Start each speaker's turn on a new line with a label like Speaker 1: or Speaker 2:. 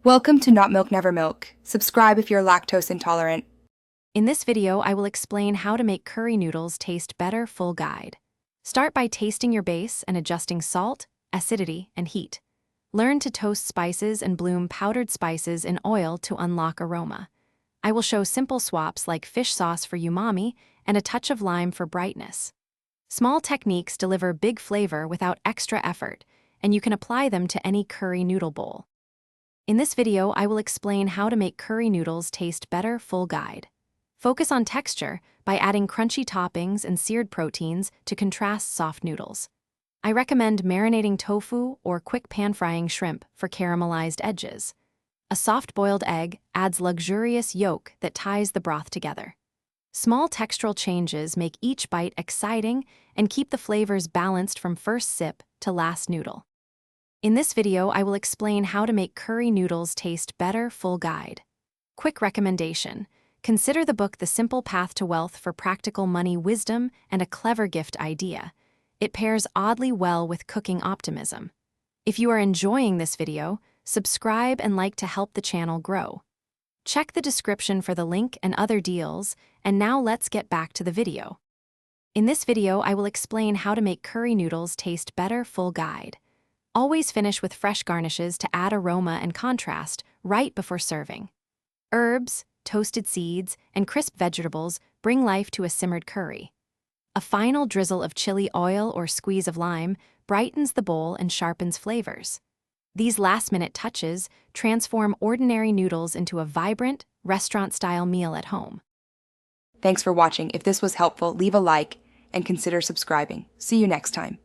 Speaker 1: Welcome to Not Milk Never Milk. Subscribe if you're lactose intolerant.
Speaker 2: In this video, I will explain how to make curry noodles taste better. Full guide. Start by tasting your base and adjusting salt, acidity, and heat. Learn to toast spices and bloom powdered spices in oil to unlock aroma. I will show simple swaps like fish sauce for umami and a touch of lime for brightness. Small techniques deliver big flavor without extra effort, and you can apply them to any curry noodle bowl. In this video, I will explain how to make curry noodles taste better. Full guide. Focus on texture by adding crunchy toppings and seared proteins to contrast soft noodles. I recommend marinating tofu or quick pan-frying shrimp for caramelized edges. A soft-boiled egg adds luxurious yolk that ties the broth together. Small textural changes make each bite exciting and keep the flavors balanced from first sip to last noodle. In this video, I will explain how to make curry noodles taste better. Full guide. Quick recommendation. Consider the book The Simple Path to Wealth for practical money wisdom and a clever gift idea. It pairs oddly well with cooking optimism. If you are enjoying this video, subscribe and like to help the channel grow. Check the description for the link and other deals, and now let's get back to the video. In this video, I will explain how to make curry noodles taste better. Full guide. Always finish with fresh garnishes to add aroma and contrast right before serving. Herbs, toasted seeds, and crisp vegetables bring life to a simmered curry. A final drizzle of chili oil or squeeze of lime brightens the bowl and sharpens flavors. These last-minute touches transform ordinary noodles into a vibrant, restaurant-style meal at home.
Speaker 1: Thanks for watching. If this was helpful, leave a like and consider subscribing. See you next time.